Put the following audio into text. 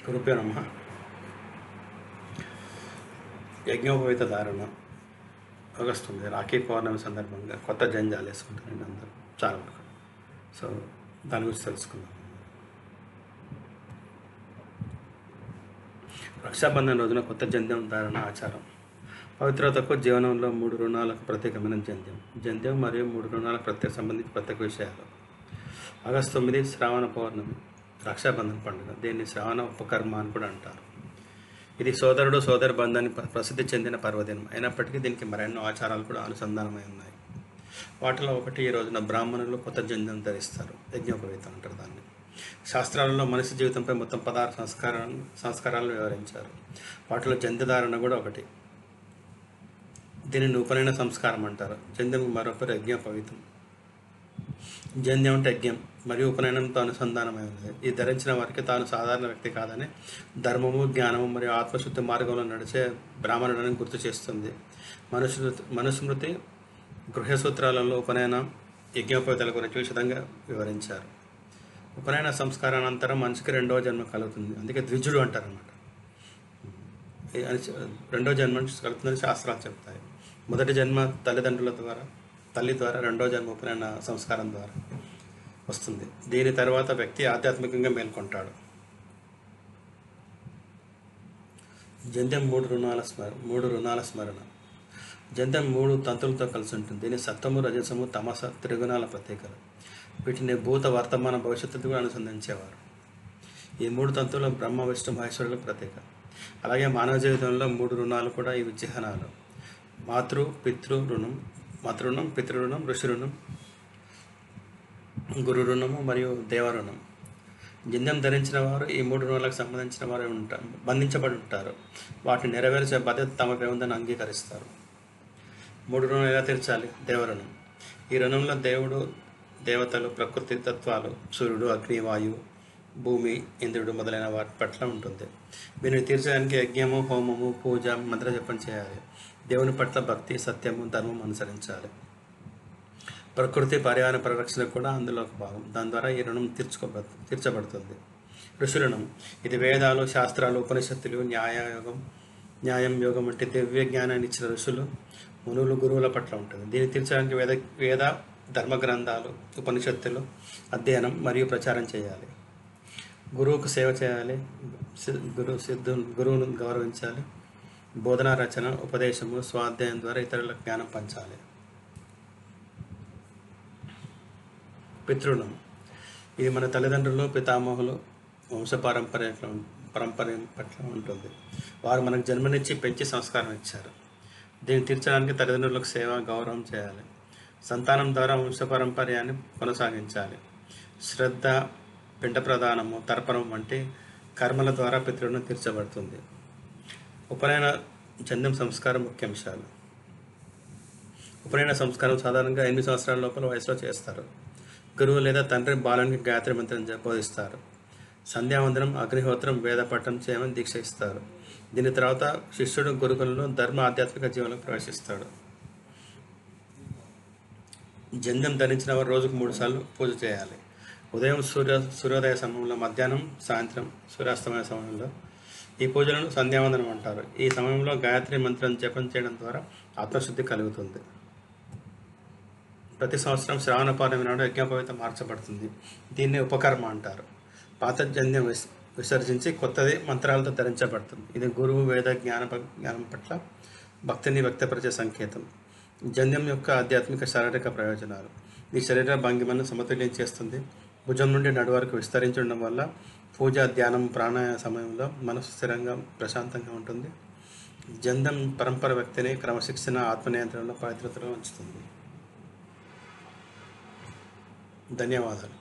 గురుభ్యో నమః. యజ్ఞోపవీత ధారణ ఆగస్టు 9 రాఖీ పౌర్ణమి సందర్భంగా కొత్త జంజాలు వేసుకుంటారండి అందరూ చాలా వరకు. సో దాని గురించి తెలుసుకుందాం. రక్షాబంధన్ రోజున కొత్త జంధ్యం ధారణ ఆచారం. పవిత్రతకు జీవనంలో 3 రుణాలకు ప్రత్యేకమైన జంధ్యం మరియు 3 రుణాలకు సంబంధించి ప్రత్యేక విషయాలు. ఆగస్టు 9 శ్రావణ పౌర్ణమి, రక్షాబంధన్ పండుగ. దీన్ని శ్రావణ ఉపకర్మ అని కూడా అంటారు. ఇది సోదరుడు సోదరి బంధాన్ని ప్రసిద్ధి చెందిన పర్వదినం అయినప్పటికీ దీనికి మరెన్నో ఆచారాలు కూడా అనుసంధానమై ఉన్నాయి. వాటిలో ఒకటి, ఈ రోజున బ్రాహ్మణులు కొత్త జంధ్యం ధరిస్తారు. యజ్ఞోపవీతం అంటారు దాన్ని. శాస్త్రాలలో మనిషి జీవితంపై మొత్తం 16 సంస్కారాలను వివరించారు. వాటిలో జంధ్యధారణ కూడా ఒకటి. దీనిని ఉపనయన సంస్కారం అంటారు. జంధ్యం మరొకరు యజ్ఞోపవీతం. జంధ్యం అంటే యజ్ఞం మరియు ఉపనయనంతో అనుసంధానమై ఉన్నది. ఈ ధరించిన వారికి తాను సాధారణ వ్యక్తి కాదని, ధర్మము, జ్ఞానము మరియు ఆత్మశుద్ధి మార్గంలో నడిచే బ్రాహ్మణుడని గుర్తు చేస్తుంది. మనుస్మృతి గృహసూత్రాలలో ఉపనయన యజ్ఞోపవీతాల గురించి విషదంగా వివరించారు. ఉపనయన సంస్కారానంతరం మనిషికి 2వ జన్మ కలుగుతుంది. అందుకే ద్విజుడు అంటారు అన్నమాట. 2వ జన్మ కలుగుతుందని శాస్త్రాలు చెప్తాయి. మొదటి జన్మ తల్లి ద్వారా, 2వ జన్మ ఉపనయన సంస్కారం ద్వారా వస్తుంది. దీని తర్వాత వ్యక్తి ఆధ్యాత్మికంగా మేల్కొంటాడు. జంధ్యం 3 రుణాల స్మరణ. జంధ్యం 3 తంతులతో కలిసి ఉంటుంది. దీని సత్వము, రజసము, తమస త్రిగుణాల ప్రతీకలు. వీటిని భూత, వర్తమాన, భవిష్యత్తుతో కూడా అనుసంధించేవారు. ఈ 3 తంతువులు బ్రహ్మ, విష్ణు, మహేశ్వరుల ప్రతీక. అలాగే మానవ జీవితంలో 3 రుణాలు కూడా ఇవి చిహ్నాలు. మాతృ రుణం, పితృరుణం, ఋషి రుణం, గురు రుణము మరియు దేవ రుణం. జంధ్యం ధరించిన వారు ఈ 3 రుణాలకు సంబంధించిన వారు బంధించబడి ఉంటారు. వాటిని నెరవేర్చే బాధ్యత తమపై ఉందని అంగీకరిస్తారు. 3 రుణాలు ఎలా తీర్చాలి? దేవరుణం. ఈ రుణంలో దేవుడు, దేవతలు, ప్రకృతి తత్వాలు, సూర్యుడు, అగ్ని, వాయువు, భూమి, ఇంద్రుడు మొదలైన వాటి పట్ల ఉంటుంది. వీరిని తీర్చడానికి యజ్ఞము, హోమము, పూజ, మంత్రజపం చేయాలి. దేవుని పట్ల భక్తి, సత్యము, ధర్మం అనుసరించాలి. ప్రకృతి, పర్యావరణ పరిరక్షణ కూడా అందులో ఒక భాగం. దాని ద్వారా ఈ రుణం తీర్చబడుతుంది. ఋషి రుణం. ఇది వేదాలు, శాస్త్రాలు, ఉపనిషత్తులు, న్యాయం, యోగం వంటి దివ్య జ్ఞానాన్ని ఇచ్చిన ఋషులు, మునులు, గురువుల పట్ల ఉంటుంది. దీన్ని తీర్చడానికి వేద ధర్మ గ్రంథాలు, ఉపనిషత్తులు అధ్యయనం మరియు ప్రచారం చేయాలి. గురువుకు సేవ చేయాలి. గురువును గౌరవించాలి. బోధన, రచన, ఉపదేశము, స్వాధ్యాయం ద్వారా ఇతరులకు జ్ఞానం పంచాలి. పితృణం. ఇది మన తల్లిదండ్రులు, పితామహులు, వంశపారంపర్య పట్ల ఉంటుంది. వారు మనకు జన్మనిచ్చి పెంచి సంస్కారం ఇచ్చారు. దీన్ని తీర్చడానికి తల్లిదండ్రులకు సేవ, గౌరవం చేయాలి. సంతానం ద్వారా వంశపారంపర్యాన్ని కొనసాగించాలి. శ్రద్ధ, పిండ ప్రదానము, తర్పణం వంటి కర్మల ద్వారా పితృణం తీర్చబడుతుంది. ఉపనయన జంధ్యం సంస్కారం ముఖ్యాంశాలు. ఉపనయన సంస్కారం సాధారణంగా 8 సంవత్సరాల లోపల వయసులో చేస్తారు. గురువు లేదా తండ్రి బాలునికి గాయత్రి మంత్రం బోధిస్తారు. సంధ్యావందనం, అగ్నిహోత్రం, వేదపఠనం చేయమని దీక్ష ఇస్తారు. దీని తర్వాత శిష్యుడు గురుకులంలో ధర్మ, ఆధ్యాత్మిక జీవనంలో ప్రవేశిస్తాడు. జంధ్యం ధరించిన వారు రోజుకు 3 సార్లు పూజ చేయాలి. ఉదయం సూర్యోదయ సమయంలో, మధ్యాహ్నం, సాయంత్రం సూర్యాస్తమయ సమయంలో. ఈ పూజలను సంధ్యావందనం అంటారు. ఈ సమయంలో గాయత్రి మంత్రం జపం చేయడం ద్వారా ఆత్మశుద్ధి కలుగుతుంది. ప్రతి సంవత్సరం శ్రావణ పౌర్ణమి నాడు యజ్ఞోపవీతం మార్చబడుతుంది. దీన్ని ఉపకర్మ అంటారు. పాత జంధ్యం విసర్జించి కొత్తది మంత్రాలతో ధరించబడుతుంది. ఇది గురువు, వేద, జ్ఞానం పట్ల భక్తిని వ్యక్తపరిచే సంకేతం. జంధ్యం యొక్క ఆధ్యాత్మిక, శారీరక ప్రయోజనాలు. ఈ శరీర భంగిమను సమతుల్యం చేస్తుంది. భుజం నుండి నడు వరకు విస్తరించి ఉండడం వల్ల పూజ, ధ్యానం, ప్రాణాయామ సమయంలో మనసు స్థిరంగా, ప్రశాంతంగా ఉంటుంది. జంధ్యం పరంపర వ్యక్తిని క్రమశిక్షణ, ఆత్మనియంత్రణలో పవిత్రతలో ఉంచుతుంది. ధన్యవాదాలు.